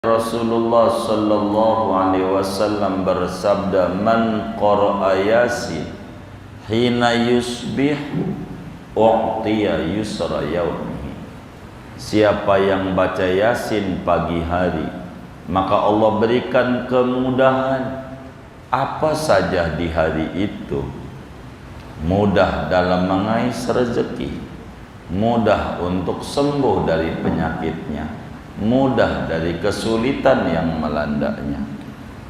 Rasulullah sallallahu alaihi wasallam bersabda, "Man qara'a Yasin hina yusbih u'tiya yusra yaumihi." Siapa yang baca Yasin pagi hari, maka Allah berikan kemudahan apa saja di hari itu. Mudah dalam mengais rezeki, mudah untuk sembuh dari penyakitnya, mudah dari kesulitan yang melandanya.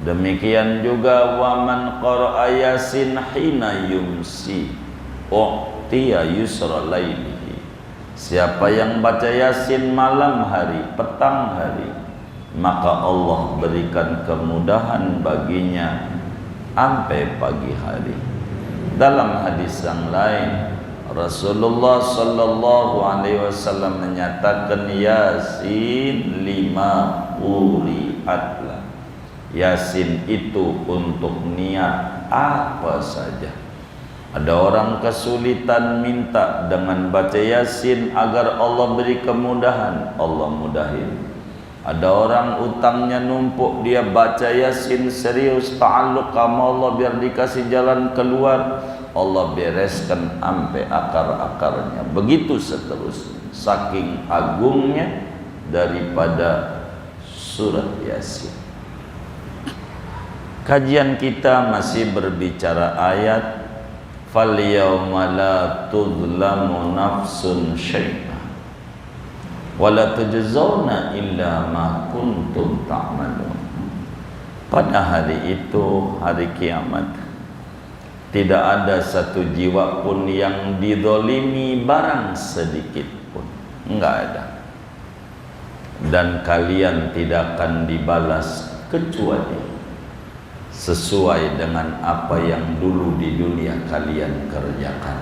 Demikian juga waman qara'a Yasin hina yumsi u'tiya yusra lailihi. Siapa yang baca Yasin malam hari, petang hari, maka Allah berikan kemudahan baginya sampai pagi hari. Dalam hadis yang lain, Rasulullah sallallahu alaihi wasallam menyatakan Yasin 5 quri'atlah. Yasin itu untuk niat apa saja. Ada orang kesulitan, minta dengan baca Yasin agar Allah beri kemudahan, Allah mudahin. Ada orang utangnya numpuk, dia baca Yasin serius, ta'alluq sama Allah biar dikasih jalan keluar, Allah bereskan sampai akar-akarnya. Begitu seterusnya, saking agungnya daripada surat Yasin. Kajian kita masih berbicara ayat fal yawma la tudlamu nafsun syai'an wala tujzauna illa ma kuntum ta'malun. Pada hari itu, hari kiamat, tidak ada satu jiwa pun yang dizalimi barang sedikit pun, enggak ada. Dan kalian tidak akan dibalas kecuali sesuai dengan apa yang dulu di dunia kalian kerjakan.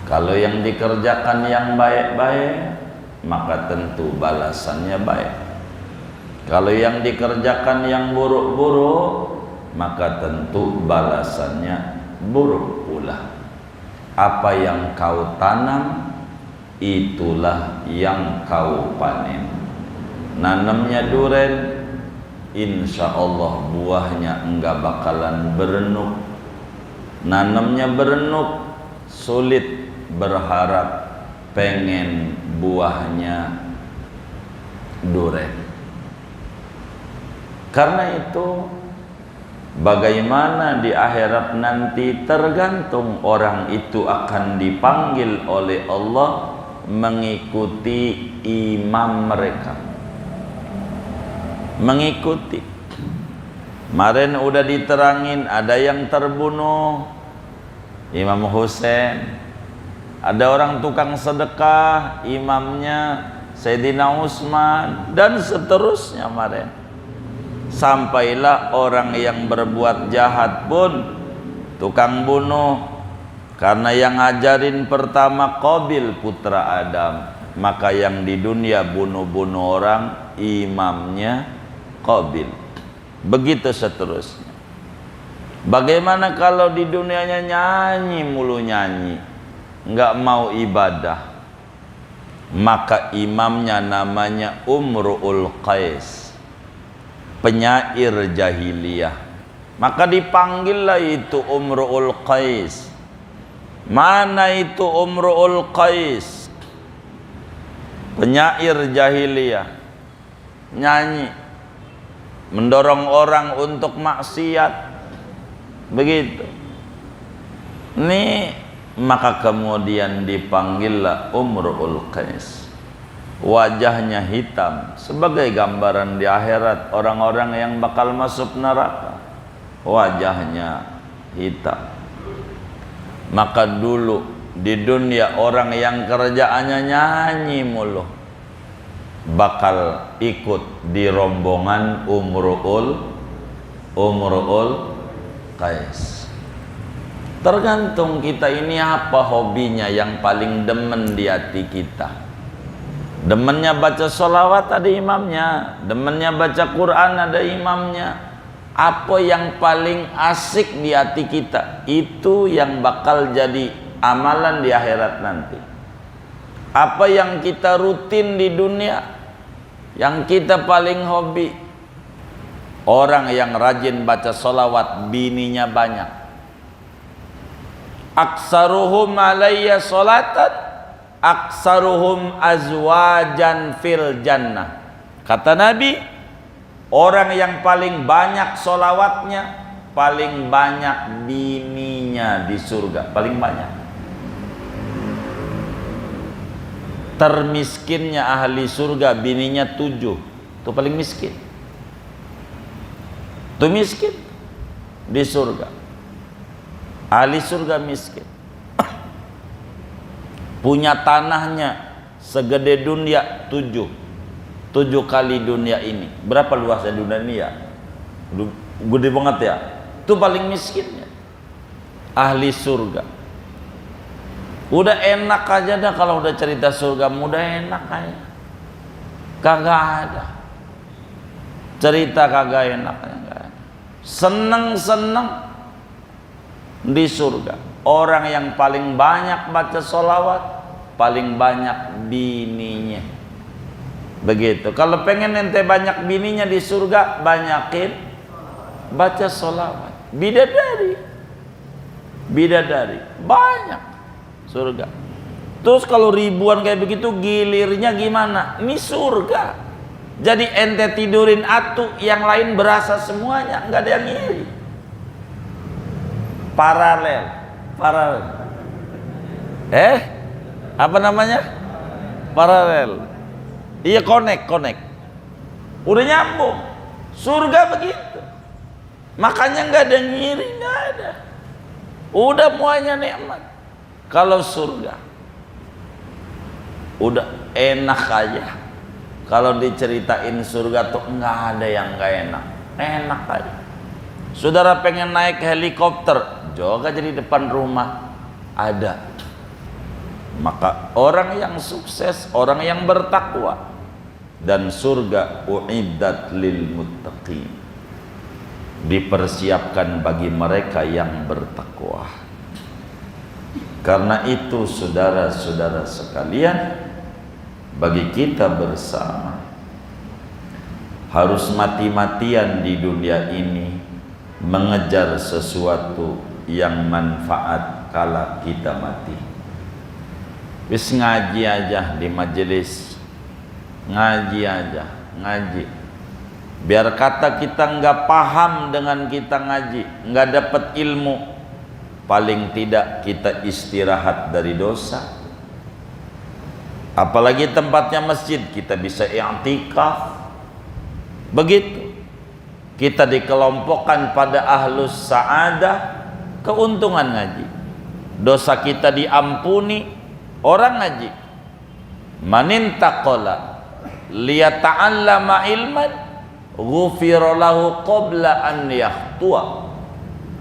Kalau yang dikerjakan yang baik-baik, maka tentu balasannya baik. Kalau yang dikerjakan yang buruk-buruk, maka tentu balasannya buruk pula. Apa yang kau tanam, itulah yang kau panen. Nanamnya duren, insya Allah buahnya enggak bakalan berenuk. Nanamnya berenuk, sulit berharap pengen buahnya duren. Karena itu, bagaimana di akhirat nanti tergantung orang itu akan dipanggil oleh Allah mengikuti imam mereka. Mengikuti. Kemarin udah diterangin, ada yang terbunuh, Imam Husain. Ada orang tukang sedekah, imamnya Sayyidina Utsman, dan seterusnya kemarin. Sampailah orang yang berbuat jahat pun tukang bunuh, karena yang ngajarin pertama Qabil putra Adam, maka yang di dunia bunuh-bunuh orang imamnya Qabil. Begitu seterusnya. Bagaimana kalau di dunianya nyanyi mulu nyanyi, nggak mau ibadah, maka imamnya namanya Umru'ul Qais, penyair jahiliyah. Maka dipanggillah itu Umru'ul Qais. Mana itu Umru'ul Qais? Penyair jahiliyah, nyanyi, mendorong orang untuk maksiat. Begitu. Nih, maka kemudian dipanggillah Umru'ul Qais. Wajahnya hitam, sebagai gambaran di akhirat orang-orang yang bakal masuk neraka. Wajahnya hitam. Maka dulu di dunia orang yang kerjaannya nyanyi mulu bakal ikut di rombongan Umru'ul Qais. Tergantung kita ini apa hobinya yang paling demen di hati kita. Demennya baca sholawat, ada imamnya. Demennya baca Quran, ada imamnya. Apa yang paling asik di hati kita, itu yang bakal jadi amalan di akhirat nanti. Apa yang kita rutin di dunia, Yang kita paling hobi, orang yang rajin baca solawat, bininya banyak. Aksaruhum alayya solatan, aksaruhum azwajan fil jannah. Kata Nabi, orang yang paling banyak solawatnya, paling banyak bininya di surga, paling banyak. Termiskinnya ahli surga, bininya 7, itu paling miskin. Itu miskin di surga. Ahli surga miskin. Punya tanahnya segede dunia 7 kali dunia ini. Berapa luasnya dunia ini ya? Gede banget ya. Itu paling miskinnya ahli surga. Udah enak aja dah kalau udah cerita surga, mudah enak aja. Kagak ada cerita kagak enak, kagak ada. Seneng-seneng di surga. Orang yang paling banyak baca sholawat, paling banyak bininya. Begitu. Kalau pengen ente banyak bininya di surga, banyakin baca sholawat. Bidadari banyak surga. Terus kalau ribuan kayak begitu, gilirnya gimana? Ini surga. Jadi ente tidurin atu, yang lain berasa semuanya, nggak ada yang ngiri. Paralel. Apa namanya? Paralel. Iya, connect. Udah nyambung. Surga begitu. Makanya nggak ada yang ngiri, nggak ada. Udah muanya nikmat. Kalau surga udah enak aja. Kalau diceritain surga tuh nggak ada yang nggak enak, enak aja. Saudara pengen naik helikopter, juga jadi depan rumah ada. Maka orang yang sukses, orang yang bertakwa, dan surga uiddat lil muttaqin, dipersiapkan bagi mereka yang bertakwa. Karena itu saudara-saudara sekalian, bagi kita bersama harus mati-matian di dunia ini mengejar sesuatu yang manfaat kala kita mati. Wis ngaji aja di majelis, ngaji. Biar kata kita nggak paham dengan kita ngaji, nggak dapat ilmu, paling tidak kita istirahat dari dosa. Apalagi tempatnya masjid, kita bisa i'tikaf. Begitu kita dikelompokkan pada ahlus sa'adah, keuntungan ngaji. Dosa kita diampuni orang ngaji. Manintaqala liyata'allama ilman ghufira lahu qabla an yahtua.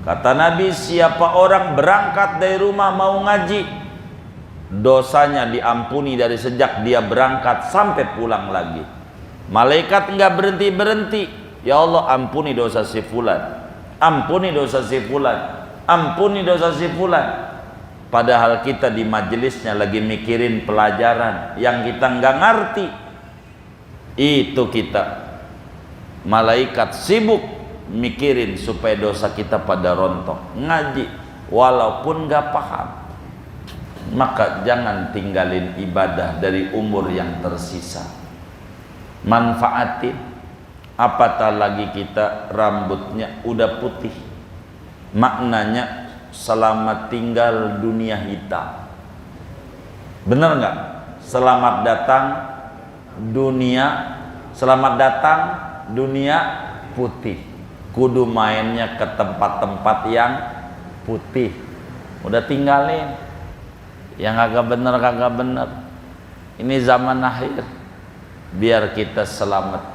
Kata Nabi, siapa orang berangkat dari rumah mau ngaji, dosanya diampuni dari sejak dia berangkat sampai pulang lagi. Malaikat enggak berhenti-berhenti. Ya Allah, ampuni dosa si fulan, ampuni dosa si fulan, ampuni dosa si fulan. Padahal kita di majelisnya lagi mikirin pelajaran yang kita enggak ngerti. Itu kita, malaikat sibuk mikirin supaya dosa kita pada rontok. Ngaji walaupun gak paham, maka jangan tinggalin ibadah dari umur yang tersisa. Manfaatin. Apatah lagi kita rambutnya udah putih, maknanya selamat tinggal dunia hitam. Bener nggak? Selamat datang dunia, selamat datang dunia putih. Kudu mainnya ke tempat-tempat yang putih. Udah tinggalin yang kagak bener. Ini zaman akhir, biar kita selamat.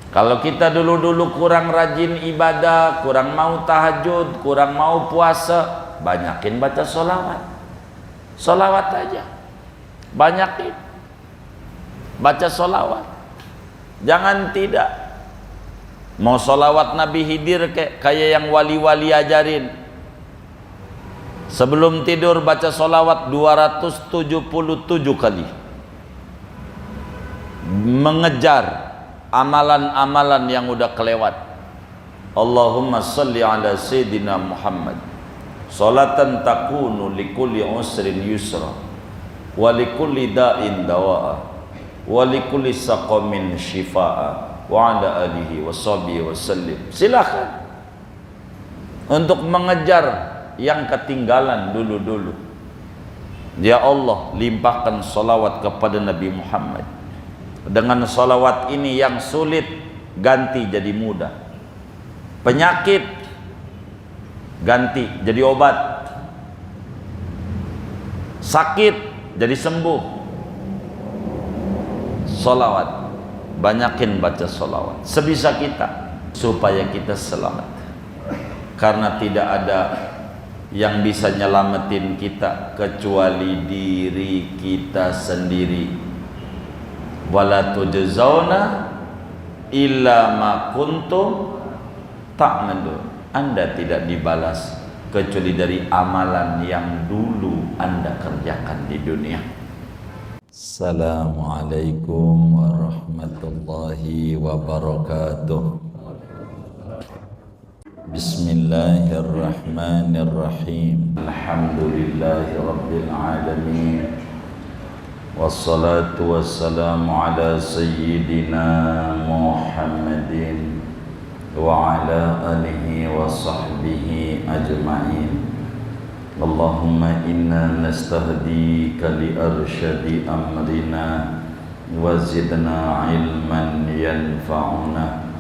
Kalau kita dulu-dulu kurang rajin ibadah, kurang mau tahajud, kurang mau puasa, banyakin baca sholawat. Sholawat aja, banyakin baca sholawat. Jangan tidak. Mau sholawat Nabi Khidir kayak yang wali-wali ajarin. Sebelum tidur baca sholawat 277 kali. mengejar amalan-amalan yang udah kelewat. Allahumma salli ala Sayyidina Muhammad salatan takunu likulli usrin yusra wa likulli da'in dawa'a wa likulli saqamin shifa'a wa ala alihi wa sahbihi wa sallim. Silakan untuk mengejar yang ketinggalan dulu-dulu. Ya Allah, limpahkan salawat kepada Nabi Muhammad. Dengan salawat ini yang sulit ganti jadi mudah, penyakit ganti jadi obat, sakit jadi sembuh. Salawat, banyakin baca salawat sebisa kita supaya kita selamat. Karena tidak ada yang bisa nyelamatin kita kecuali diri kita sendiri. Wala tujzauna illa ma kuntum ta'malun. Anda tidak dibalas kecuali dari amalan yang dulu Anda kerjakan di dunia. Assalamualaikum warahmatullahi wabarakatuh. Bismillahirrahmanirrahim. Alhamdulillahi rabbil alamin. Wassalatu wassalamu ala sayyidina Muhammadin wa ala alihi wa sahbihi ajma'in. Allahumma inna nastahdika li arsyadi amrina wa zidna ilman yanfa'una.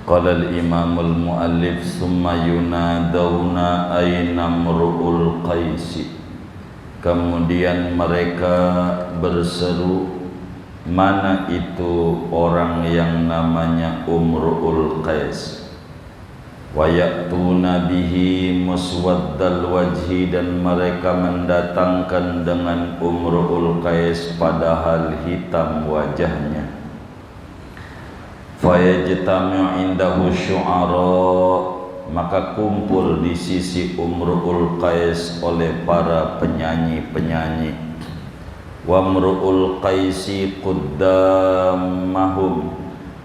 Qala al-imamul muallif summa yunadawna ayna mru'ul qaisi. Kemudian mereka berseru, mana itu orang yang namanya Umru'ul Qais. Wa ya'tuna bihi muswaddal wajhi, dan mereka mendatangkan dengan Umru'ul Qais padahal hitam wajahnya. Fa yajtami'u indahu syu'ara, maka kumpul di sisi Umru'ul Qais oleh para penyanyi-penyanyi. Wa Umru'ul Qaisi quddamahum,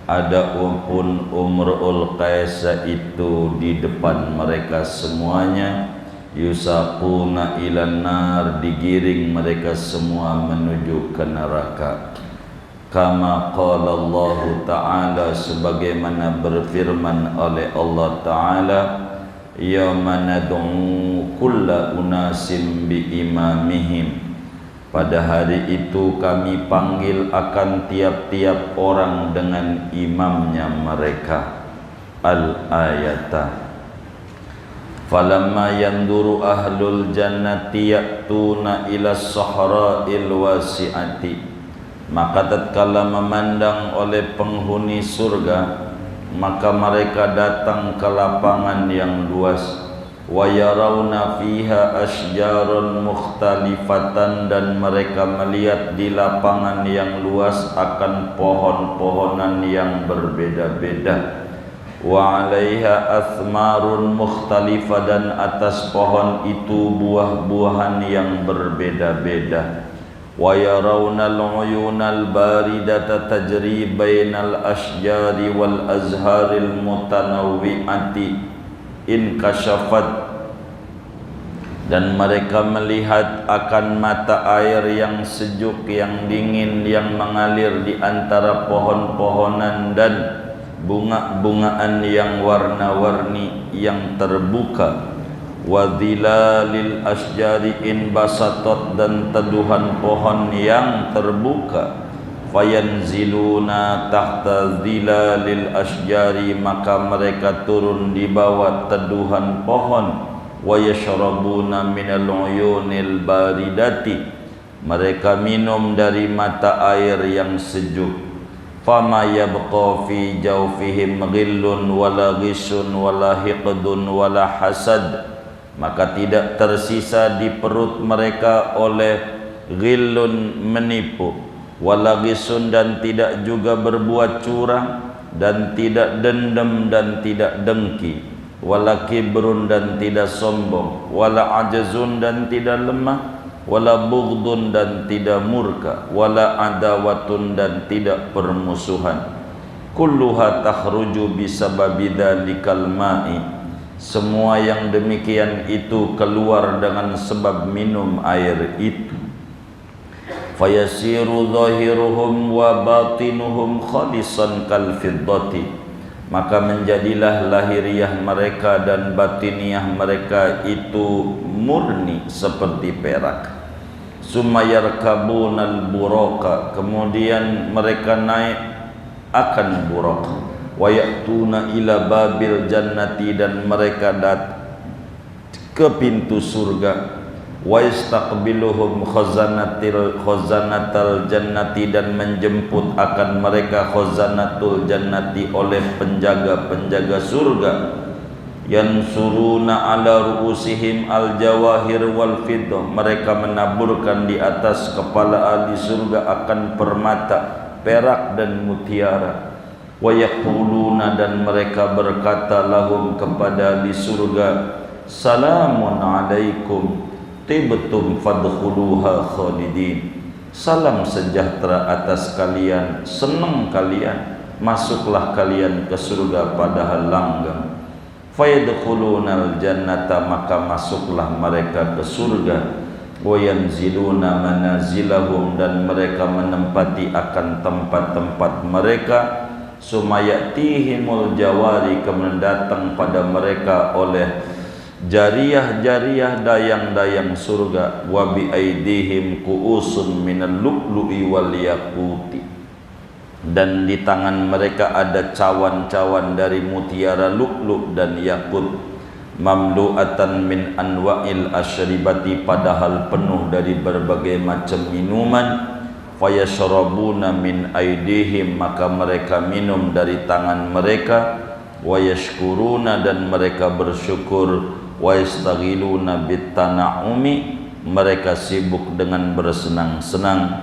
ada pun Umru'ul Qais itu di depan mereka semuanya. Yusaquna ilan nar, digiring mereka semua menuju ke neraka. Kama qala Allah Ta'ala, sebagaimana berfirman oleh Allah Ta'ala, yawma nad'u kulla unasim bi imamihim, pada hari itu kami panggil akan tiap-tiap orang dengan imamnya mereka. Al-ayata. Falamma yanduru ahlul jannati ya'tuna ila sahra'il wasi'ati, maka tatkala memandang oleh penghuni surga, maka mereka datang ke lapangan yang luas. Wa yarawna fiha asjarun mukhtalifatan, dan mereka melihat di lapangan yang luas akan pohon-pohonan yang berbeda-beda. Wa 'alaiha athmarun mukhtalifah, dan atas pohon itu buah-buahan yang berbeda-beda. Wa yarawna al-'uyunal baridata tajri bainal asjari wal azharil mutanawwi'ati in kasyafat, dan mereka melihat akan mata air yang sejuk, yang dingin, yang mengalir di antara pohon-pohonan dan bunga-bungaan yang warna-warni yang terbuka. Wa dhilalil asjari in basatot, dan teduhan pohon yang terbuka. Fayanziluna tahta dhilalil asjari, maka mereka turun di bawah teduhan pohon. Wa yashrabuna minal uyunil baridati, mereka minum dari mata air yang sejuk. Fama yabqa fi jawfihim ghillun wala ghisun wala hiqdun wala hasad, maka tidak tersisa di perut mereka oleh ghillun, menipu, wala ghisun, dan tidak juga berbuat curang, dan tidak dendam dan tidak dengki, wala kibrun, dan tidak sombong, wala ajazun, dan tidak lemah, wala bughdun dan tidak murka, wala adawatun dan tidak permusuhan. Kulluha takhruju bisababi dzalikal ma'i. Semua yang demikian itu keluar dengan sebab minum air itu. Fayasiru zahiruhum wa batinuhum khalisan kal fiddati. Maka menjadilah lahiriah mereka dan batiniah mereka itu murni seperti perak. Summa yarkabunal buraka, kemudian mereka naik akan buraq. Wa ya'tuna ila babil jannati, dan mereka ke pintu surga. Wa yastaqbiluhum khazanatal jannati, dan menjemput akan mereka khazanatul jannati oleh penjaga-penjaga surga. Yansuruna ala ru'usihim al jawahir wal fiddah, mereka menaburkan di atas kepala ahli surga akan permata, perak dan mutiara. Wa yaquluna, dan mereka berkata lahum kepada ahli surga, salamun alaikum tibtum fadkhuluha khalidin. Salam sejahtera atas kalian, senang kalian, masuklah kalian ke surga padahal langgeng. Fayadkhulunal jannata, maka masuklah mereka ke surga. Wa yanziluna manazilahum, dan mereka menempati akan tempat-tempat mereka. Sumayatihimul jawari, kemudian datang pada mereka oleh jariyah-jariyah, dayang-dayang surga. Wa bi aidihim kuusun minal lu'lu'i wal yaquti, dan di tangan mereka ada cawan-cawan dari mutiara lu'lu' dan yakut. Mamlu'atan min anwa'il asyribati, padahal penuh dari berbagai macam minuman. Fayashrabuna min aidihim, maka mereka minum dari tangan mereka. Wa yashkuruna, dan mereka bersyukur. Wa yastaghiluna bitana'umi, mereka sibuk dengan bersenang-senang.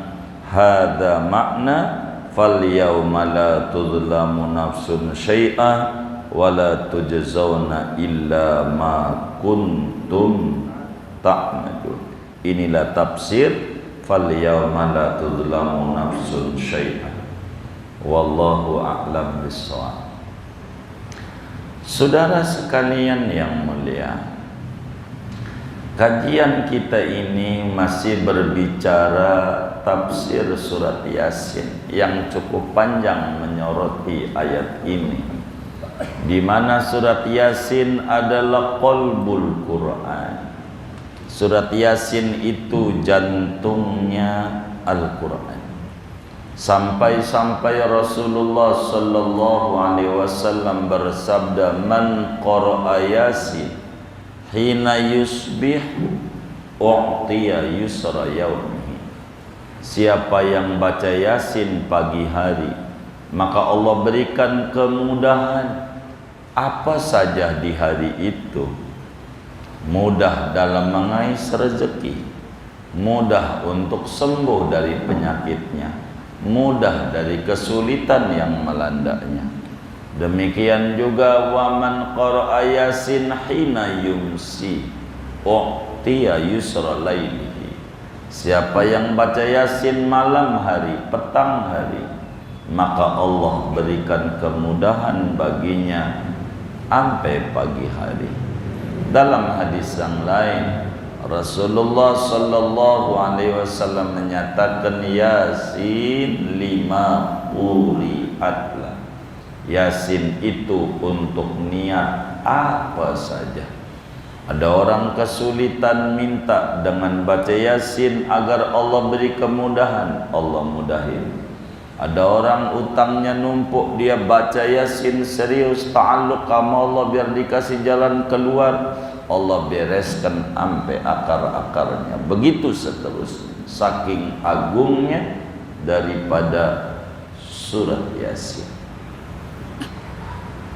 Hadza makna fal yauma la tuzlamu nafsun syai'a wa la tujzauna illa ma kuntum ta'malun. Inilah tafsir fal yauma la tuzlamu nafsun syai'a. Wallahu a'lam bissawab. Saudara sekalian yang mulia, kajian kita ini masih berbicara tafsir surat Yasin yang cukup panjang menyoroti ayat ini, di mana surat Yasin adalah qalbul Quran. Surat Yasin itu jantungnya Al-Quran. Sampai-sampai Rasulullah sallallahu alaihi wasallam bersabda, man qara'a Yasin hina yusbih u'tiya yusra yaumihi. Siapa yang baca Yasin pagi hari, maka Allah berikan kemudahan apa saja di hari itu. Mudah dalam mengais rezeki, mudah untuk sembuh dari penyakitnya, mudah dari kesulitan yang melandanya. Demikian juga waman qara'a Yasin hina yumsi u'tiya yusra lailihi. Siapa yang baca Yasin malam hari, petang hari, maka Allah berikan kemudahan baginya sampai pagi hari. Dalam hadis yang lain, Rasulullah sallallahu alaihi wasallam menyatakan Yasin 5 quri'atlah. Yasin itu untuk niat apa saja. Ada orang kesulitan, minta dengan baca Yasin agar Allah beri kemudahan, Allah mudahin. Ada orang utangnya numpuk, dia baca Yasin serius, ta'alluq sama Allah biar dikasih jalan keluar, Allah bereskan sampai akar-akarnya. Begitu seterusnya, saking agungnya daripada surat Yasin.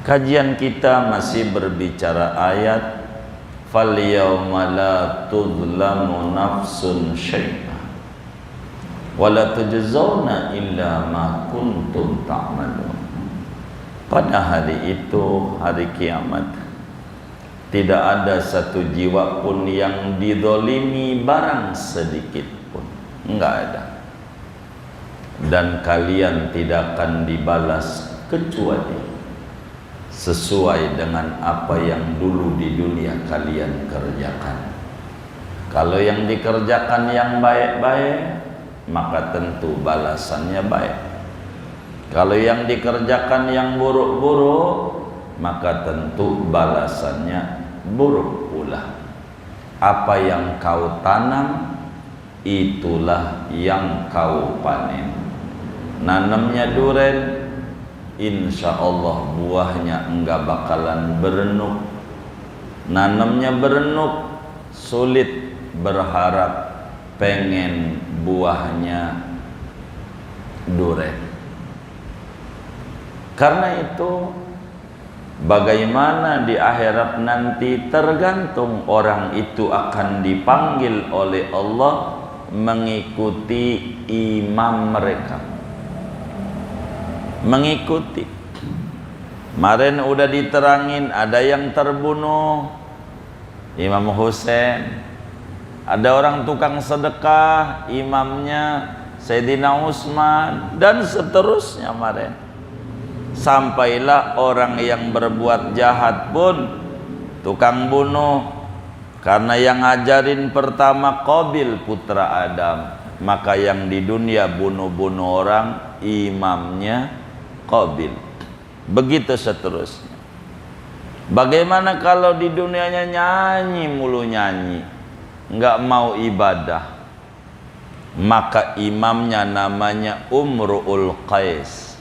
Kajian kita masih berbicara ayat fal yauma la tuzlamu nafsun syai'a wala tujzauna illa ma kuntum ta'malun. Pada hari itu, hari kiamat, Tidak ada satu jiwa pun yang didolimi barang sedikit pun. Enggak ada. Dan kalian tidak akan dibalas kecuali sesuai dengan apa yang dulu di dunia kalian kerjakan. Kalau yang dikerjakan yang baik-baik, maka tentu balasannya baik. Kalau yang dikerjakan yang buruk-buruk, maka tentu balasannya buruk pula. Apa yang kau tanam, itulah yang kau panen. Nanamnya duren, insya Allah buahnya enggak bakalan berenuk. Nanamnya berenuk, sulit berharap pengen buahnya duren. Karena itu bagaimana di akhirat nanti tergantung orang itu akan dipanggil oleh Allah mengikuti imam mereka. Mengikuti. Kemarin udah diterangin, ada yang terbunuh Imam Husain, ada orang tukang sedekah imamnya Sayyidina Utsman, dan seterusnya kemarin. Sampailah orang yang berbuat jahat pun tukang bunuh, karena yang ngajarin pertama Qabil putra Adam, maka yang di dunia bunuh-bunuh orang imamnya Qabil. Begitu seterusnya. Bagaimana kalau di dunianya nyanyi mulu nyanyi, nggak mau ibadah, maka imamnya namanya Umru'ul Qais,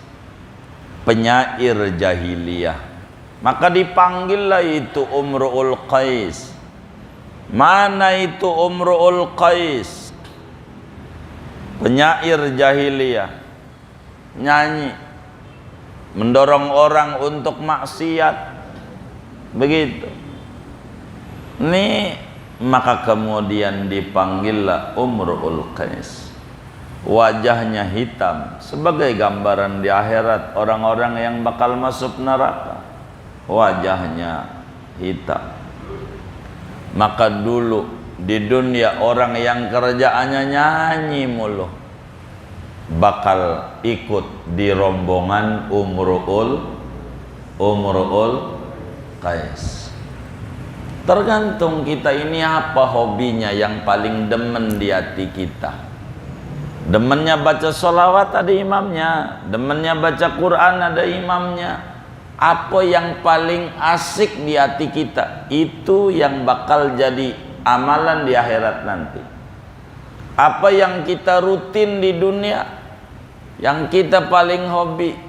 penyair jahiliyah. Maka dipanggillah itu Umru'ul Qais. Mana itu Umru'ul Qais? Penyair jahiliyah, nyanyi, mendorong orang untuk maksiat. Begitu. Nih, maka kemudian dipanggillah Umru'ul Qais. Wajahnya hitam sebagai gambaran di akhirat orang-orang yang bakal masuk neraka. Wajahnya hitam. Maka dulu di dunia orang yang kerjaannya nyanyi mulu bakal ikut di rombongan Umru'ul Qais. Tergantung kita ini apa hobinya yang paling demen di hati kita. Demennya baca sholawat, ada imamnya. Demennya baca Quran, ada imamnya. Apa yang paling asik di hati kita, itu yang bakal jadi amalan di akhirat nanti. Apa yang kita rutin di dunia, yang kita paling hobi,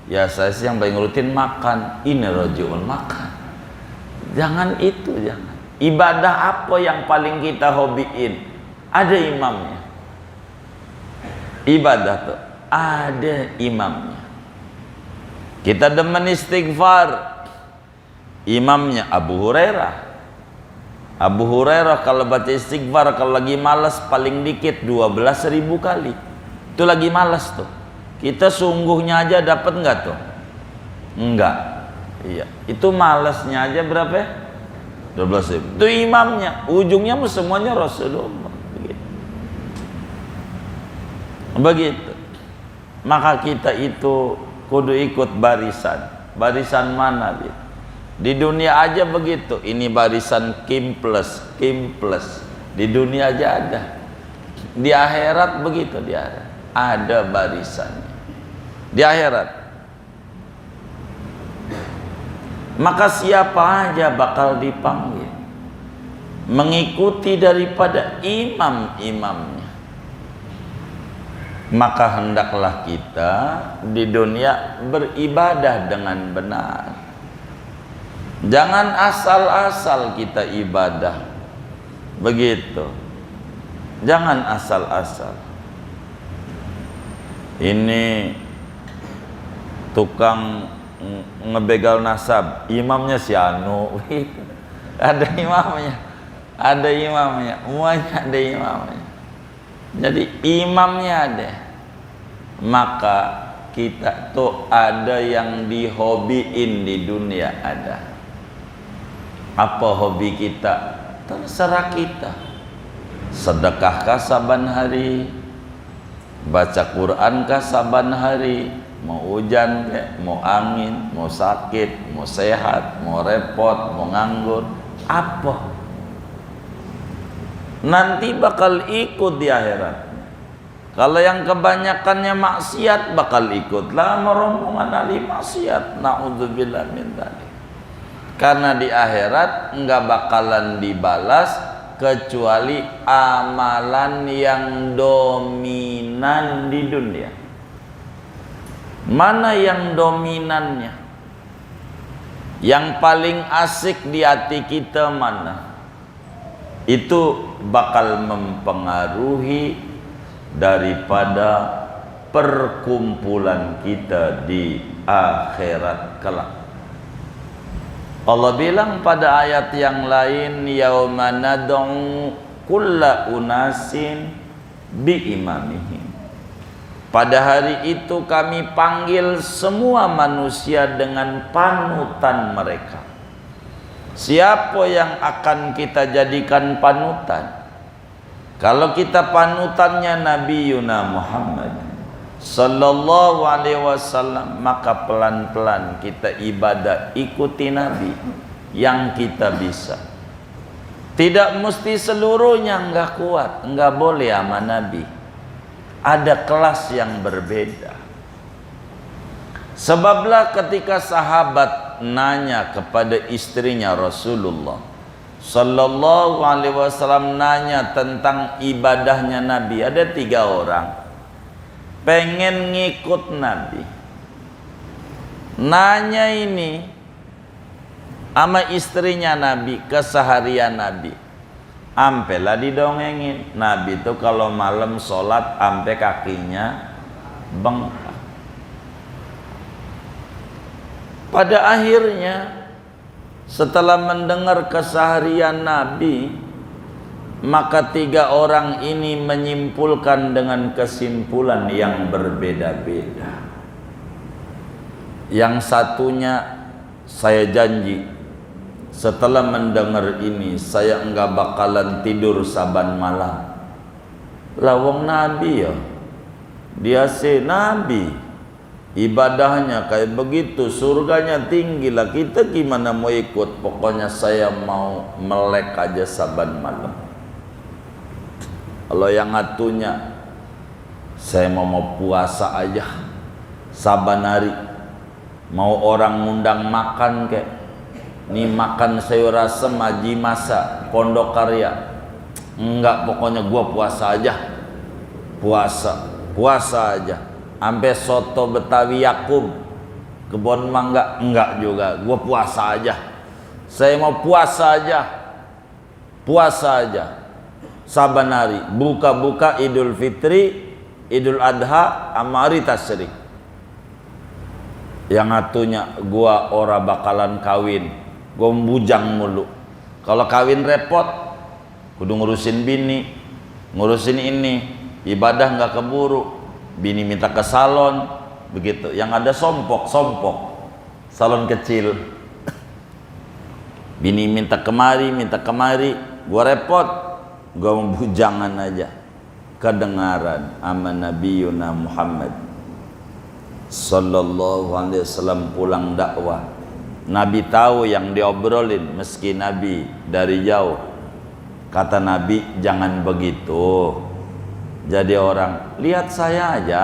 ya saya sih yang paling rutin makan. Ini rojiun makan. Jangan itu, jangan. Ibadah apa yang paling kita hobiin, ada imamnya. Ibadah tuh ada imamnya. Kita demen istighfar, imamnya Abu Hurairah. Abu Hurairah kalau baca istighfar, kalau lagi malas paling dikit 12.000 kali. Itu lagi malas tuh. Kita sungguhnya aja dapat enggak tuh? Enggak. Iya, itu malasnya aja berapa ya? 12.000. Itu imamnya, ujungnya semuanya Rasulullah. Begitu. Maka kita itu kudu ikut barisan. Barisan mana? Di dunia aja begitu. Ini barisan Kim plus. Di dunia aja ada. Di akhirat begitu, di akhirat ada barisannya. Di akhirat. Maka siapa aja bakal dipanggil mengikuti daripada imam-imamnya. Maka hendaklah kita di dunia beribadah dengan benar. Jangan asal-asal kita ibadah. Begitu. Jangan asal-asal. Ini tukang ngebegal nasab, imamnya si Anu. Ada imamnya, semuanya ada imamnya. Jadi imamnya ada. Maka kita tuh ada yang dihobiin di dunia ada. Apa hobi kita? Terserah kita. Sedekahkah saban hari? Baca Qurankah saban hari? Mau hujan kek, mau angin, mau sakit, mau sehat, mau repot, mau nganggur, apa? Nanti bakal ikut di akhirat. Kalau yang kebanyakannya maksiat bakal ikut lah rombongan ahli maksiat. Na'udzubillah min dzalik. Karena di akhirat enggak bakalan dibalas kecuali amalan yang dominan di dunia. Mana yang dominannya? Yang paling asik di hati kita mana? Itu bakal mempengaruhi daripada perkumpulan kita di akhirat kelak. Allah bilang pada ayat yang lain, yauma nad'u kulla unasin bi imamihim. Pada hari itu kami panggil semua manusia dengan panutan mereka. Siapa yang akan kita jadikan panutan? Kalau kita panutannya Nabi Yuna Muhammad sallallahu alaihi wasallam, maka pelan-pelan kita ibadah ikuti Nabi yang kita bisa. Tidak mesti seluruhnya enggak kuat, enggak boleh sama Nabi. Ada kelas yang berbeda. Sebablah ketika sahabat nanya kepada istrinya Rasulullah sallallahu alaihi wasallam, nanya tentang ibadahnya Nabi, ada 3 orang pengen ngikut Nabi. Nanya ini sama istrinya Nabi, keseharian Nabi. Ampe lah didongengin, Nabi itu kalau malam sholat ampe kakinya bengkak. Pada akhirnya setelah mendengar keseharian Nabi, maka 3 orang ini menyimpulkan dengan kesimpulan yang berbeda-beda. Yang satunya, saya janji setelah mendengar ini saya enggak bakalan tidur saban malam. Lawang Nabi ya, dia Nabi, ibadahnya kayak begitu, surganya tinggi lah, kita gimana mau ikut? Pokoknya saya mau melek aja saban malam. Kalau yang ngatunya, saya mau puasa aja saban hari. Mau orang ngundang makan kayak nih, makan sayur asem Haji Masa Pondok Karya, enggak, pokoknya gua puasa aja, puasa aja. Sampai soto Betawi Yakub Kebon Mangga, enggak juga, gua puasa aja. Saya mau puasa aja saban hari, buka-buka Idul Fitri, Idul Adha, sama hari Tasyrik. Yang atunya gua ora bakalan kawin, gua bujang mulu. Kalau kawin repot, kudu ngurusin bini, ngurusin ini, ibadah nggak keburu, bini minta ke salon, begitu. Yang ada sompok, salon kecil. Bini minta kemari, gua repot, gua bujangan aja. Kedengaran ama Nabi Yuna Muhammad sallallahu alaihi wasallam pulang dakwah. Nabi tahu yang diobrolin, meski Nabi dari jauh. Kata Nabi, jangan begitu. Jadi orang, lihat saya aja.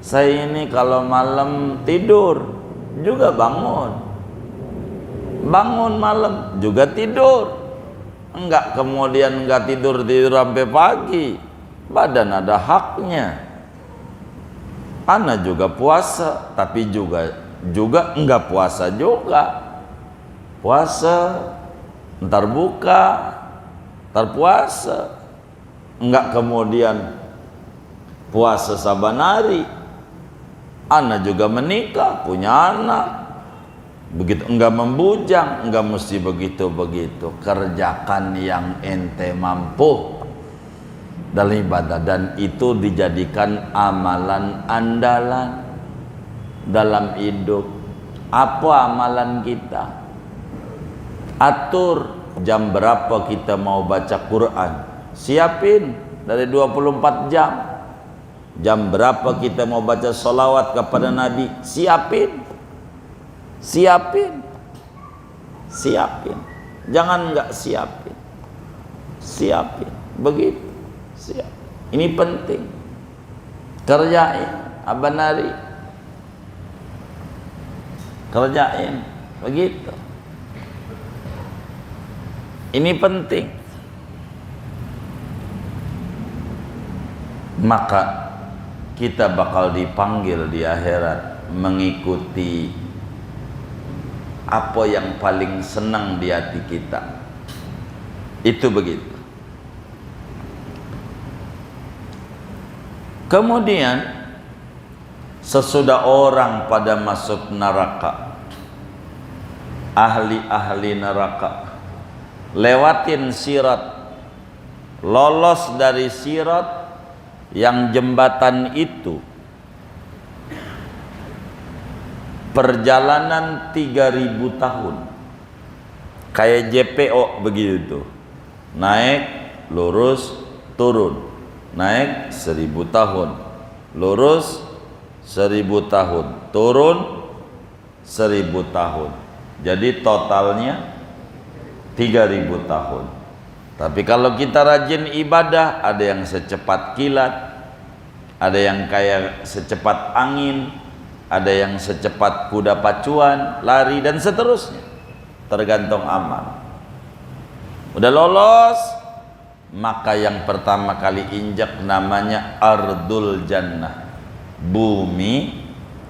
Saya ini kalau malam tidur juga bangun. Bangun malam juga tidur. Enggak kemudian enggak tidur sampai pagi. Badan ada haknya. Ana juga puasa, tapi juga enggak puasa juga. Puasa, ntar buka, ntar puasa. Enggak kemudian puasa saban hari. Ana juga menikah, punya anak. Begitu, enggak membujang, enggak mesti begitu-begitu. Kerjakan yang ente mampu dalam ibadah, dan itu dijadikan amalan andalan dalam hidup. Apa amalan kita? Atur jam berapa kita mau baca Quran, siapin dari 24 jam. Jam berapa kita mau baca sholawat kepada Nabi, siapin. Jangan nggak siapin. Begitu. Siap. Ini penting. Kerjain, Abang Nari. Kerjain, begitu. Ini penting. Maka kita bakal dipanggil di akhirat mengikuti apa yang paling senang di hati kita. Itu begitu. Kemudian sesudah orang pada masuk neraka, ahli-ahli neraka lewatin sirat, lolos dari sirat yang jembatan itu perjalanan 3000 tahun, kayak JPO begitu, naik lurus turun, naik 1000 tahun, lurus 1000 tahun, turun 1000 tahun, jadi totalnya 3000 tahun. Tapi kalau kita rajin ibadah, ada yang secepat kilat, ada yang kayak secepat angin, ada yang secepat kuda pacuan, lari, dan seterusnya, tergantung amal. Udah lolos, maka yang pertama kali injak namanya Ardul Jannah, bumi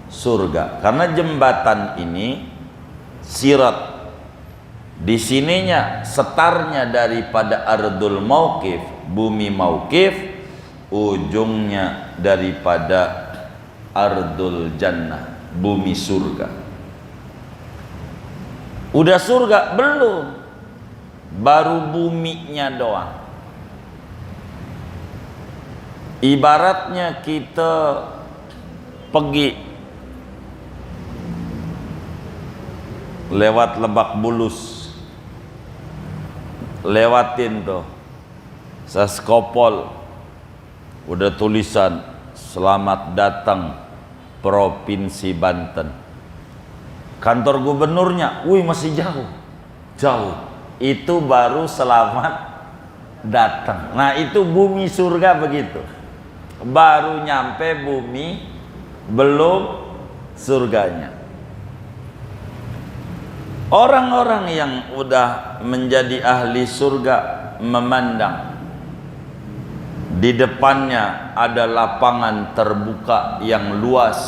surga. Karena jembatan ini sirat, di sininya setarnya daripada Ardul Mauqif, bumi Mauqif, ujungnya daripada Ardul Jannah, bumi surga. Udah surga belum, baru buminya doang. Ibaratnya kita pergi lewat Lebak Bulus, lewatin tuh Saskopol, udah tulisan selamat datang Provinsi Banten. Kantor gubernurnya, wih masih jauh. Itu baru selamat datang. Nah itu bumi surga begitu. Baru nyampe bumi, belum surganya. Orang-orang yang udah menjadi ahli surga memandang di depannya ada lapangan terbuka yang luas,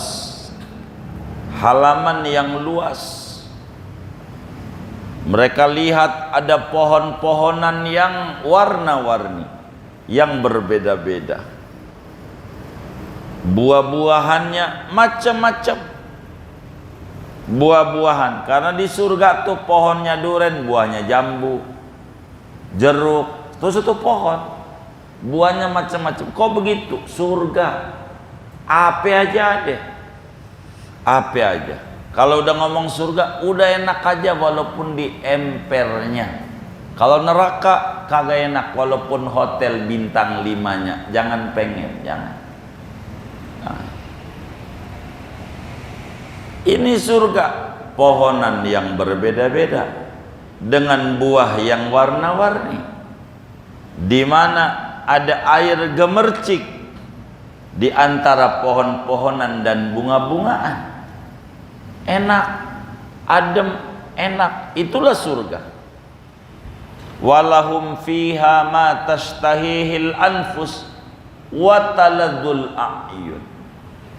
halaman yang luas. Mereka lihat ada pohon-pohonan yang warna-warni, yang berbeda-beda. Buah-buahannya macam-macam. Buah-buahan, karena di surga tuh pohonnya duren, buahnya jambu, jeruk, terus itu pohon, buahnya macam-macam. Kok begitu? Surga, apa aja deh, apa aja. Kalau udah ngomong surga, udah enak aja walaupun di empernya. Kalau neraka kagak enak walaupun hotel bintang 5-nya, jangan pengen, jangan. Nah. Ini surga, pohonan yang berbeda-beda dengan buah yang warna-warni, di mana ada air gemercik di antara pohon-pohonan dan bunga-bungaan. Enak, adem, enak, itulah surga. Walahum fiha ma tashtahihil anfus wa taladzul a'yun.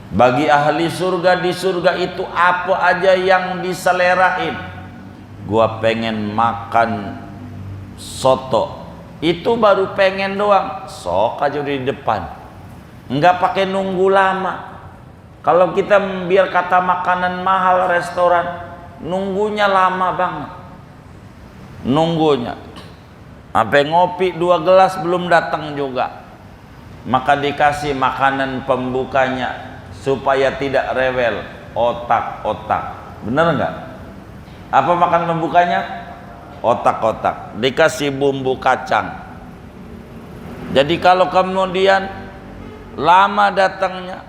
Bagi ahli surga, di surga itu apa aja yang diselerain. Gua pengen makan soto, itu baru pengen doang, sok aja di depan, nggak pakai nunggu lama. Kalau kita biar kata makanan mahal restoran, nunggunya lama banget, nunggunya sampai ngopi 2 gelas belum datang juga. Maka dikasih makanan pembukanya supaya tidak rewel, otak-otak. Bener nggak? Apa makan pembukanya? otak-otak, dikasih bumbu kacang. Jadi kalau kemudian lama datangnya,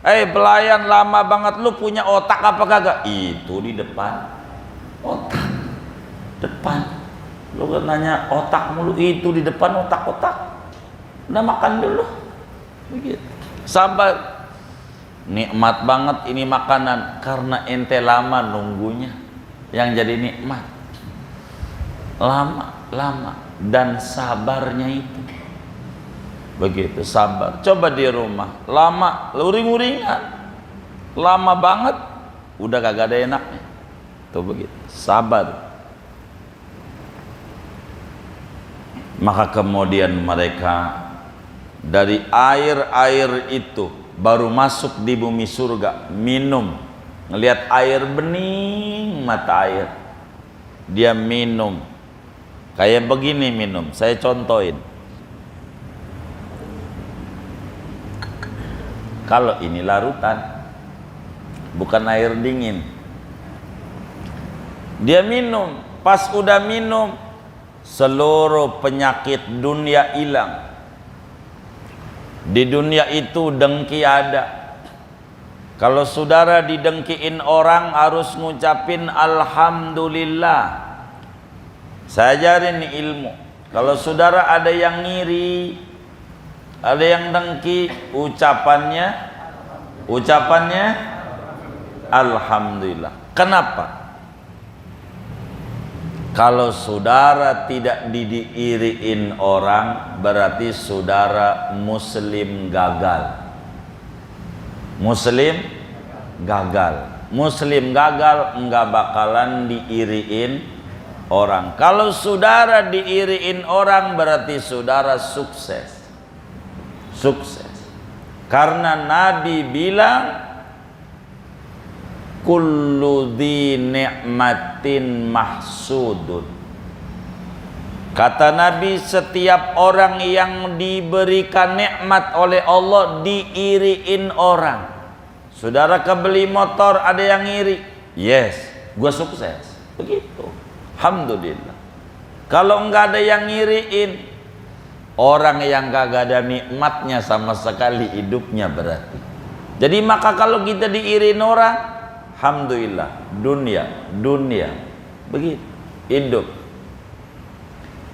pelayan lama banget, lu punya otak apa kagak? Itu di depan, otak depan. Lu kan nanya otak mulu, itu di depan otak-otak. Udah makan dulu, begitu. Sabar. Nikmat banget ini makanan karena ente lama nunggunya, yang jadi nikmat lama dan sabarnya itu begitu. Sabar, coba di rumah lama uring-uringan, lama banget udah kagak ada enaknya tuh, begitu. Sabar. Maka kemudian mereka dari air-air itu baru masuk di bumi surga, minum, ngelihat air bening, mata air, dia minum kayak begini. Minum, saya contohin. Kalau ini larutan, bukan air dingin, dia minum. Pas udah minum, seluruh penyakit dunia hilang. Di dunia itu dengki ada. Kalau saudara didengkiin orang harus ngucapin alhamdulillah. Saya ajarin nih ilmu. Kalau saudara ada yang ngiri, ada yang dengki, ucapannya alhamdulillah. Kenapa? Kalau saudara tidak diiriin orang, berarti saudara muslim gagal. Muslim gagal, enggak bakalan diiriin orang. Kalau saudara diiriin orang, berarti saudara sukses. Karena Nabi bilang, kullu dhi ni'matin mahsudun. Kata Nabi, setiap orang yang diberikan nikmat oleh Allah diiriin orang. Saudara kebeli motor, ada yang iri, yes, gua sukses, begitu. Alhamdulillah. Kalau enggak ada yang ngiriin, orang yang kagak ada nikmatnya sama sekali hidupnya berarti. Jadi maka kalau kita diiriin orang, alhamdulillah, dunia begitu hidup.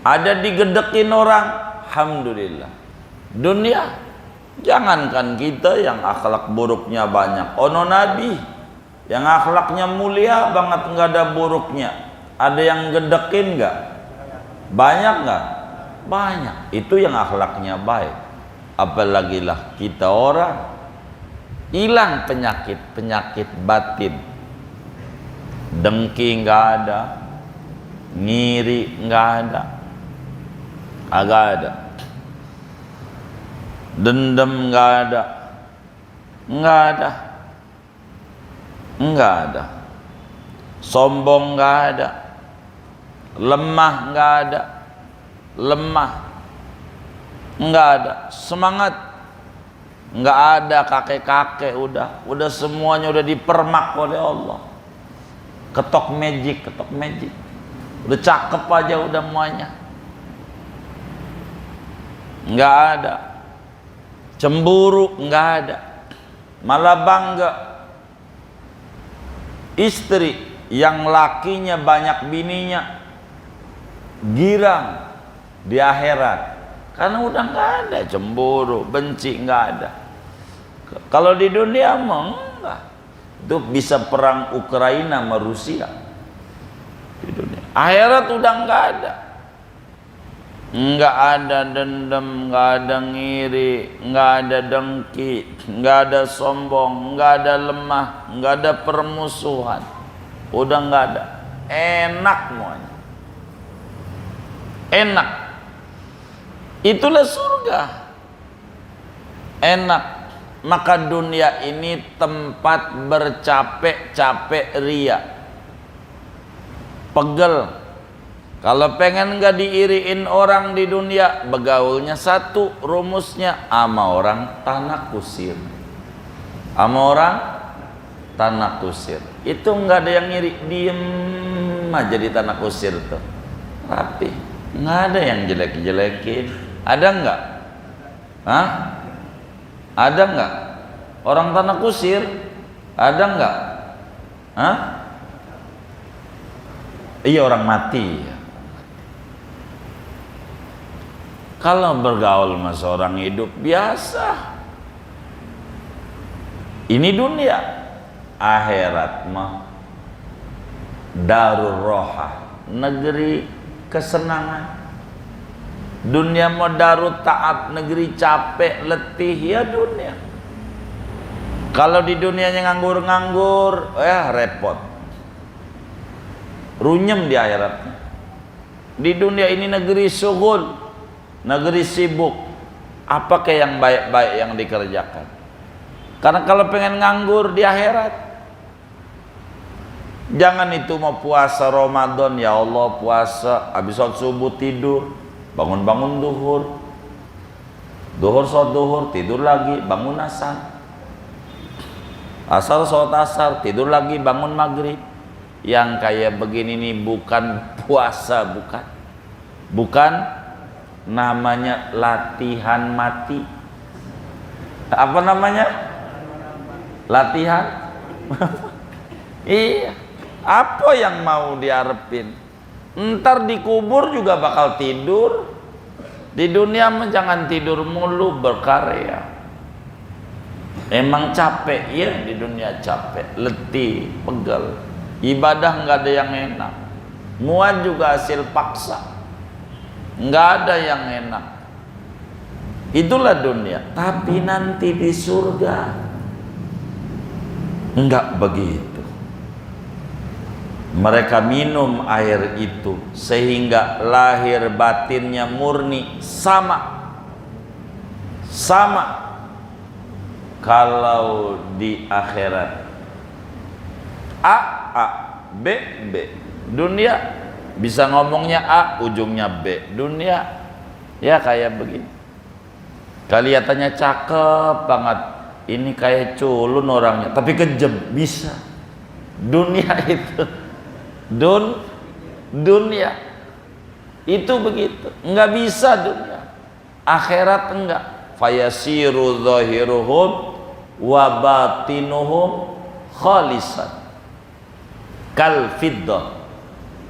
Ada digedekin orang, alhamdulillah, dunia. Jangankan kita yang akhlak buruknya banyak, ono Nabi yang akhlaknya mulia banget, nggak ada buruknya. Ada yang gedekin nggak? Banyak nggak? Banyak. Itu yang akhlaknya baik. Apalagi lah kita orang, hilang penyakit batin. Dengki nggak ada, ngiri nggak ada, agak ada, dendam nggak ada, sombong nggak ada, lemah nggak ada, semangat nggak ada, kakek udah semuanya udah dipermak oleh Allah. Ketok magic, udah cakep aja udah semuanya. Nggak ada cemburu, nggak ada, malah bangga. Istri yang lakinya banyak bininya girang di akhirat karena udah nggak ada cemburu, benci, nggak ada. Kalau di dunia mah enggak. Itu bisa perang Ukraina sama Rusia di dunia. Akhirat udah nggak ada. Nggak ada dendam, nggak ada ngiri, nggak ada dengki, nggak ada sombong, nggak ada lemah, nggak ada permusuhan, udah nggak ada. Enak semuanya, enak. Itulah surga, enak. Maka dunia ini tempat bercapek-capek ria, pegel. Kalau pengen nggak diiriin orang di dunia, begaulnya satu, rumusnya ama orang tanah kusir. Itu nggak ada yang ngiri, diem aja di tanah kusir tuh. rapi, nggak ada yang jelek-jelekin. Ada nggak? Hah? Ada nggak? Orang tanah kusir ada nggak? Hah? Iya, orang mati. Kalau bergaul sama seorang hidup biasa. Ini dunia, akhirat mah darur roha, negeri kesenangan. Dunia mau darut taat, negeri capek, letih, ya dunia. Kalau di dunianya nganggur-nganggur, ya repot. Runyem di akhirat. Di dunia ini negeri syughul, negeri sibuk. Apakah yang baik-baik yang dikerjakan? Karena kalau pengen nganggur di akhirat, jangan itu mau puasa Ramadan, ya Allah puasa, habis sholat subuh tidur, bangun-bangun duhur, sholat duhur, tidur lagi, bangun asar, asar sholat asar, tidur lagi, bangun maghrib. Yang kayak begini nih bukan puasa, bukan namanya latihan mati. Apa namanya? Latihan. Iya. Apa yang mau diharapin? Ntar dikubur juga bakal tidur. Di dunia mah jangan tidur mulu, berkarya. Emang capek ya, di dunia capek, letih, pegel. Ibadah nggak ada yang enak. Semua juga hasil paksa. Nggak ada yang enak. Itulah dunia. Tapi nanti di surga nggak begitu. Mereka minum air itu sehingga lahir batinnya murni sama. Kalau di akhirat A, B, B. Dunia bisa ngomongnya A, ujungnya B. Dunia ya kayak begini. Kelihatannya cakep banget. Ini kayak culun orangnya, tapi kejam, bisa. Dunia itu. Dunia itu begitu, nggak bisa dunia. Akhirat enggak. Fayasiru zahiruhum wa batinuhum khalisan kal fiddah,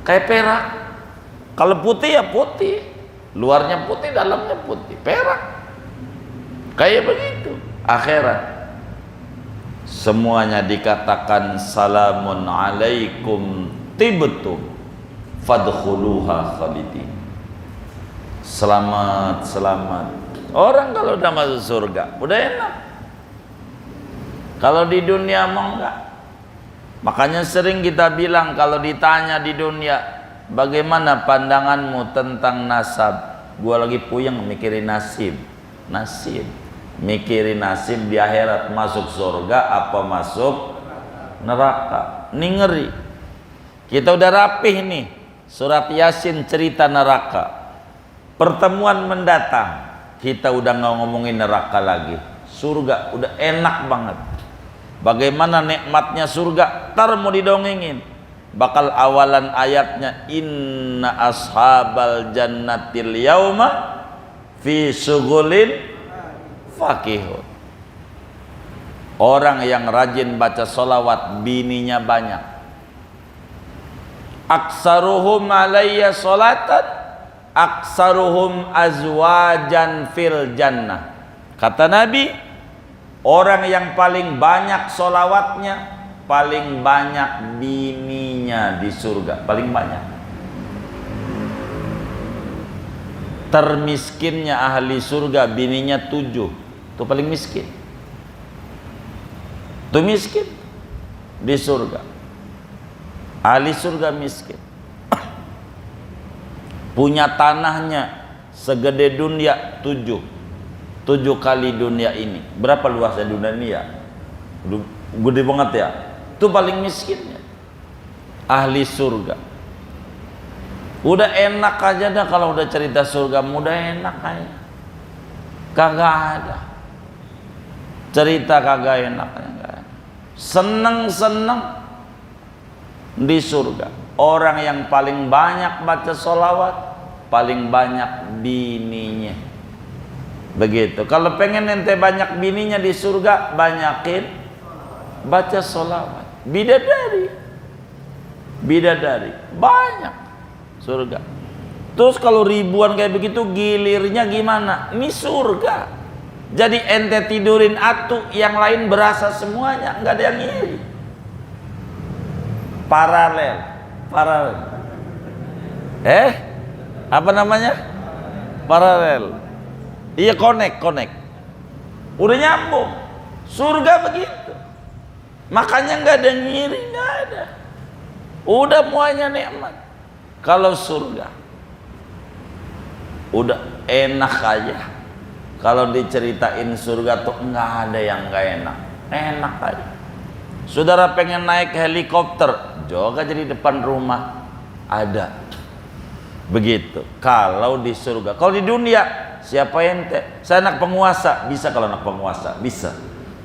kayak perak. Kalau putih ya putih, luarnya putih, dalamnya putih, perak. Kayak begitu akhirat. Semuanya dikatakan salamun alaikum tibtum fadkhuluha khalidin. Selamat. Orang kalau udah masuk surga udah enak. Kalau di dunia mah enggak. Makanya sering kita bilang kalau ditanya di dunia, bagaimana pandanganmu tentang nasab? Gua lagi puyeng mikirin nasib. Mikirin nasib di akhirat, masuk surga apa masuk neraka. Ini ngeri. Kita udah rapih nih, surat Yasin cerita neraka. Pertemuan mendatang kita udah nggak ngomongin neraka lagi. Surga udah enak banget. Bagaimana nikmatnya surga, tar mau didongengin. Bakal awalan ayatnya, inna ashabal jannatil yauma fi syughulin fakihun. Orang yang rajin baca sholawat bininya banyak. Aksaruhum alayya sholatan, aksaruhum azwajan fil jannah. Kata Nabi, orang yang paling banyak sholawatnya, paling banyak bininya di surga, paling banyak. Termiskinnya ahli surga bininya 7, itu paling miskin. Itu miskin di surga. Ahli surga miskin. Punya tanahnya segede dunia 7 kali dunia ini. Berapa luasnya dunia ini ya? Gede banget ya. Itu paling miskinnya ahli surga. Udah enak aja dah kalau udah cerita surga, udah enak aja. Kagak ada cerita kagak enak. Seneng di surga. orang yang paling banyak baca sholawat, paling banyak bininya. Begitu. Kalau pengen ente banyak bininya di surga, banyakin baca sholawat. Bidadari banyak surga. Terus kalau ribuan kayak begitu, gilirnya gimana? Ini surga. Jadi ente tidurin atu, yang lain berasa semuanya, nggak ada yang ngiri. Paralel. Apa namanya? Paralel. Iya, connect. Udah nyambung. Surga begitu. Makanya nggak ada ngiri, nggak ada. Udah muanya nikmat. Kalau surga, udah enak aja. Kalau diceritain surga tuh nggak ada yang nggak enak. Enak aja. Saudara pengen naik helikopter, juga jadi depan rumah ada. Begitu. Kalau di surga, kalau di dunia siapa ente? Saya anak penguasa, bisa kalau anak penguasa, bisa.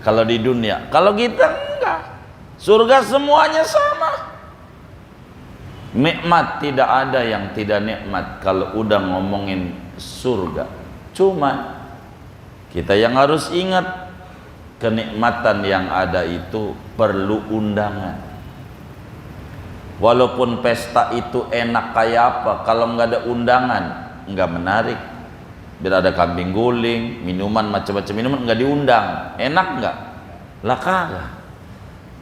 Kalau di dunia, kalau kita enggak. Surga semuanya sama. Nikmat tidak ada yang tidak nikmat kalau udah ngomongin surga. Cuma kita yang harus ingat, kenikmatan yang ada itu perlu undangan. Walaupun pesta itu enak kayak apa, kalau nggak ada undangan nggak menarik. Bila ada kambing guling, minuman macam-macam minuman nggak diundang, enak nggak? Lah kagak.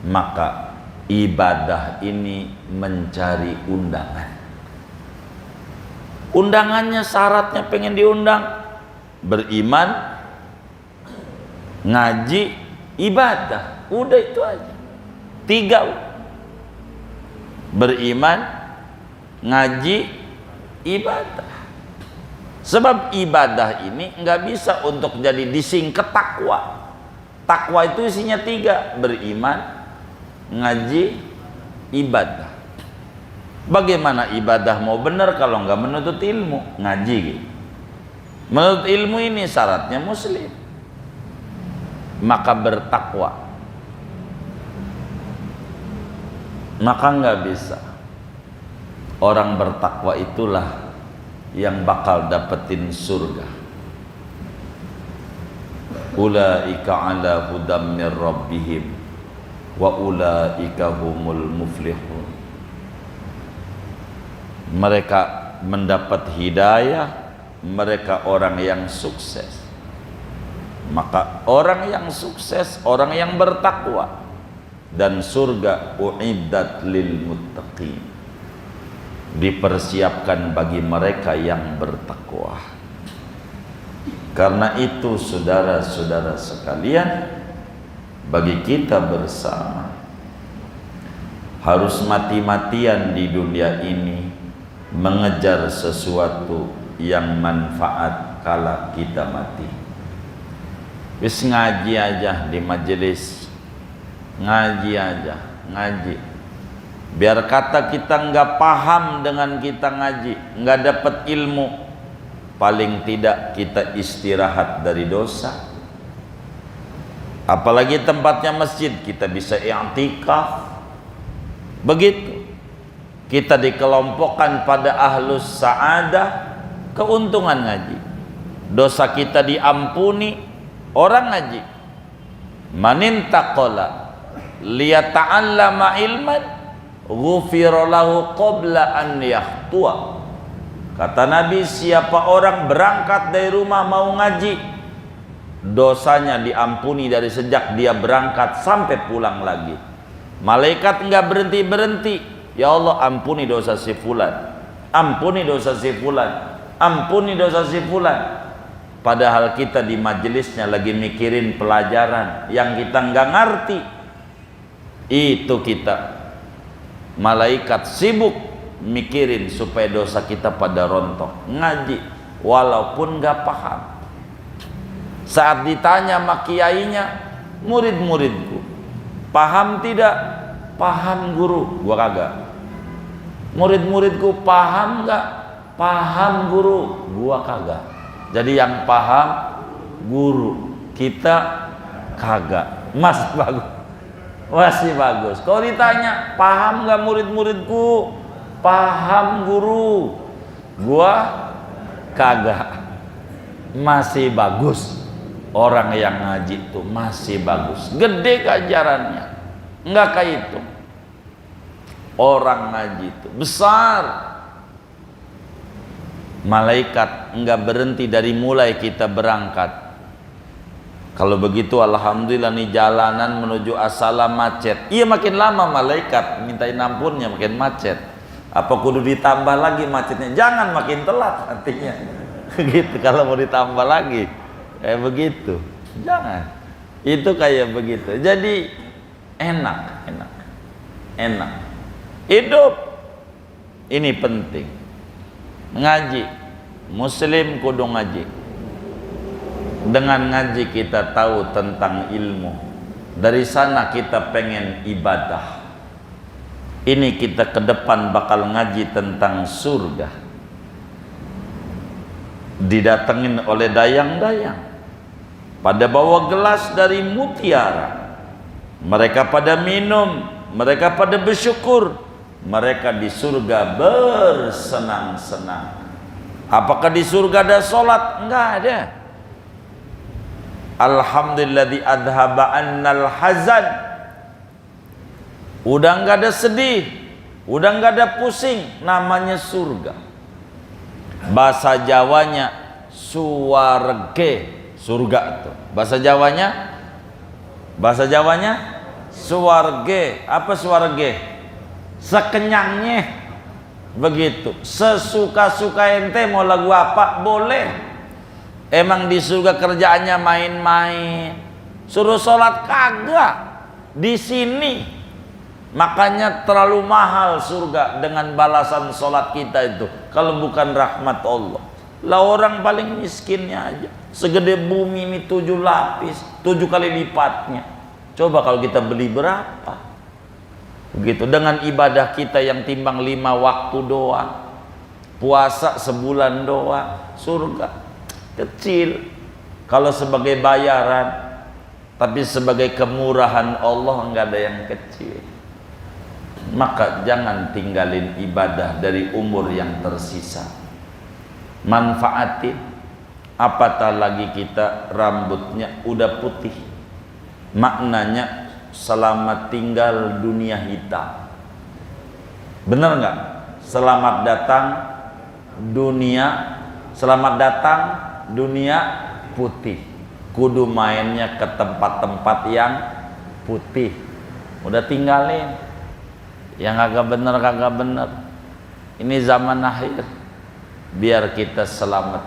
Maka ibadah ini mencari undangan. Undangannya syaratnya pengen diundang, beriman, ngaji, ibadah, udah itu aja. 3. Beriman, ngaji, ibadah. Sebab ibadah ini nggak bisa untuk jadi disingkat takwa. Takwa itu isinya 3, beriman, ngaji, ibadah. Bagaimana ibadah mau benar kalau nggak menuntut ilmu? Ngaji gitu. Menuntut ilmu ini syaratnya muslim, maka bertakwa. Maka nggak bisa. Orang bertakwa itulah yang bakal dapetin surga. Ulaika ala hudam mir rabbihim wa ulaika humul muflihun. Mereka mendapat hidayah, mereka orang yang sukses. Maka orang yang sukses, orang yang bertakwa. Dan surga uiddat lil muttaqin, dipersiapkan bagi mereka yang bertakwa. Karena itu saudara-saudara sekalian, bagi kita bersama harus mati-matian di dunia ini mengejar sesuatu yang manfaat kala kita mati. Wis ngaji aja di majelis, ngaji aja, ngaji. Biar kata kita nggak paham dengan kita ngaji, nggak dapat ilmu, paling tidak kita istirahat dari dosa. Apalagi tempatnya masjid, kita bisa i'tikaf. Begitu. Kita dikelompokkan pada ahlus sa'adah, keuntungan ngaji. Dosa kita diampuni orang ngaji. Manintaqala liyata'allama ilman ghufira lahu qabla an yahtua. Kata Nabi, siapa orang berangkat dari rumah mau ngaji, dosanya diampuni dari sejak dia berangkat sampai pulang lagi. Malaikat enggak berhenti-berhenti. Ya Allah, ampuni dosa si fulan, ampuni dosa si fulan, ampuni dosa si fulan. Padahal kita di majelisnya lagi mikirin pelajaran yang kita nggak ngerti. Itu kita, malaikat sibuk mikirin supaya dosa kita pada rontok. Ngaji walaupun nggak paham. Saat ditanya sama kiainya, murid-muridku paham tidak? Paham guru. Gua kagak. Murid-muridku paham nggak? Paham guru. Gua kagak. Jadi yang paham guru, kita kagak. Mas bagus, masih bagus. Kalau ditanya paham nggak murid-muridku, Paham guru, gua kagak. Masih bagus. Orang yang ngaji itu masih bagus, gede keajarannya, enggak kayak itu. Orang ngaji itu besar. Malaikat enggak berhenti dari mulai kita berangkat. Kalau begitu alhamdulillah nih jalanan menuju Assalam macet. Iya, makin lama malaikat mintain ampunnya makin macet. Apa kudu ditambah lagi macetnya? Jangan, makin telat artinya. Gitu kalau mau ditambah lagi. Kayak begitu. Jangan. Itu kayak begitu. Jadi enak. Hidup ini penting. Ngaji. Muslim kudu ngaji. Dengan ngaji kita tahu tentang ilmu. Dari sana kita pengen ibadah. Ini kita ke depan bakal ngaji tentang surga. Didatengin oleh dayang-dayang. Pada bawa gelas dari mutiara. Mereka pada minum. Mereka pada bersyukur. Mereka di surga bersenang-senang. Apakah di surga ada sholat? Enggak ada. Alhamdulilladzi adhaba annal hazan. Udah enggak ada sedih, udah enggak ada pusing, namanya surga. Bahasa Jawanya suwarge, surga tuh. Bahasa Jawanya suwarge. Apa suwarge? Sekenyangnya, begitu. Sesuka-suka ente mau lagu apa boleh. Emang di surga kerjaannya main-main, suruh sholat kagak di sini. Makanya terlalu mahal surga dengan balasan sholat kita itu. Kalau bukan rahmat Allah. Lah orang paling miskinnya aja segede bumi ini 7 lapis, 7 kali lipatnya. Coba kalau kita beli berapa? Begitu. Dengan ibadah kita yang timbang 5 waktu doang, puasa sebulan doang, surga kecil. Kalau sebagai bayaran, tapi sebagai kemurahan Allah enggak ada yang kecil. Maka jangan tinggalin ibadah dari umur yang tersisa. Manfaatin. Apatah lagi kita rambutnya udah putih. Maknanya selamat tinggal dunia hitam. Bener nggak? Selamat datang dunia. Selamat datang dunia putih. Kudu mainnya ke tempat-tempat yang putih. Udah tinggalin. Yang kagak bener. Ini zaman akhir. Biar kita selamat.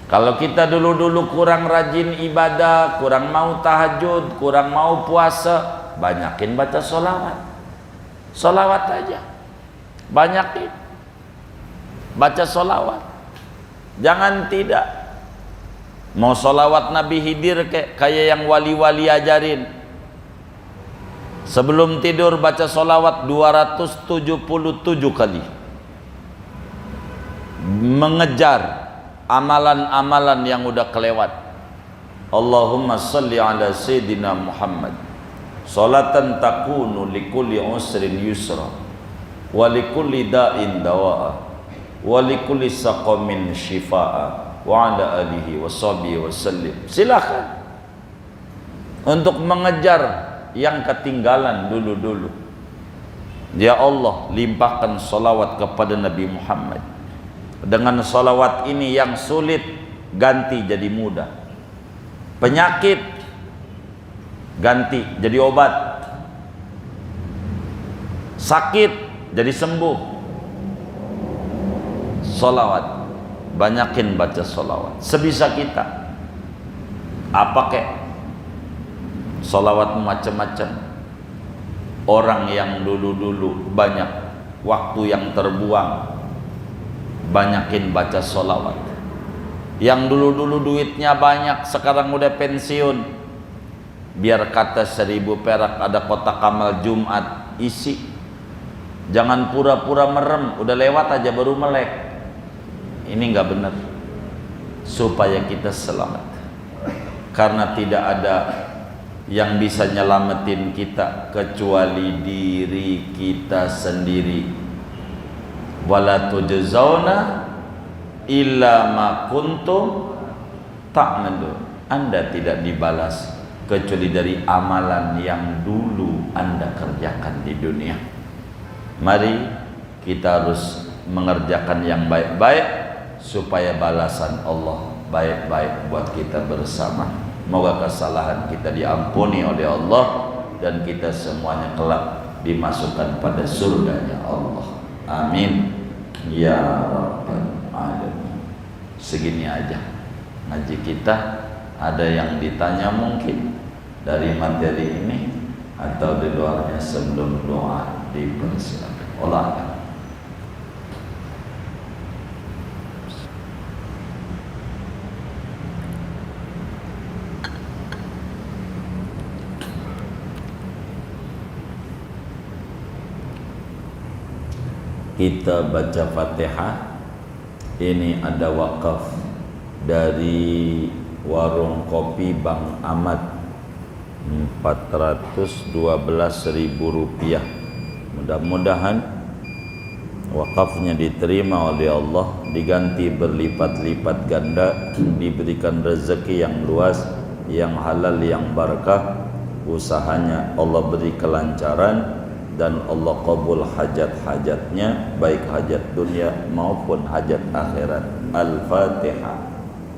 Kalau kita dulu-dulu kurang rajin ibadah, kurang mau tahajud, kurang mau puasa, banyakin baca sholawat. Sholawat aja. Banyakin baca sholawat. Jangan tidak. Mau sholawat Nabi Khidir kayak yang wali-wali ajarin. Sebelum tidur baca sholawat 277 kali. Mengejar amalan-amalan yang udah kelewat. Allahumma salli ala Sayyidina Muhammad. Salatan takunu likulli usrin yusra. Wa likulli da'in dawa'a. Wa likulli saqamin shifa'a. Wa ala alihi wa sahbihi wa sallim. Silakan. Untuk mengejar yang ketinggalan dulu-dulu. Ya Allah, limpahkan salawat kepada Nabi Muhammad. Dengan salawat ini yang sulit ganti jadi mudah. Penyakit ganti jadi obat. Sakit jadi sembuh. Salawat. Banyakin baca salawat sebisa kita. Apa kek? Salawat macam-macam. Orang yang dulu-dulu banyak waktu yang terbuang, banyakin baca salawat. Yang dulu-dulu duitnya banyak, sekarang udah pensiun, biar kata 1000 perak ada kotak amal Jumat, isi. Jangan pura-pura merem, udah lewat aja baru melek. Ini nggak benar. Supaya kita selamat. Karena tidak ada yang bisa nyelamatin kita kecuali diri kita sendiri. wala tujzauna illa ma kuntum ta'malun. Anda tidak dibalas kecuali dari amalan yang dulu Anda kerjakan di dunia. Mari kita harus mengerjakan yang baik-baik supaya balasan Allah baik-baik buat kita bersama. Moga kesalahan kita diampuni oleh Allah dan kita semuanya kelak dimasukkan pada surganya Allah. Amin ya rabbal alamin. Segini aja ngaji kita. Ada yang ditanya mungkin dari materi ini atau di luarnya sebelum doa dipersilakan. Olahraga. Kita baca Fatihah. Ini ada wakaf dari warung kopi Bang Ahmad, 412.000 rupiah. Mudah-mudahan wakafnya diterima oleh Allah, diganti berlipat-lipat ganda, diberikan rezeki yang luas, yang halal, yang barakah. Usahanya Allah beri kelancaran dan Allah qabul hajat-hajatnya, baik hajat dunia maupun hajat akhirat. Al-Fatihah.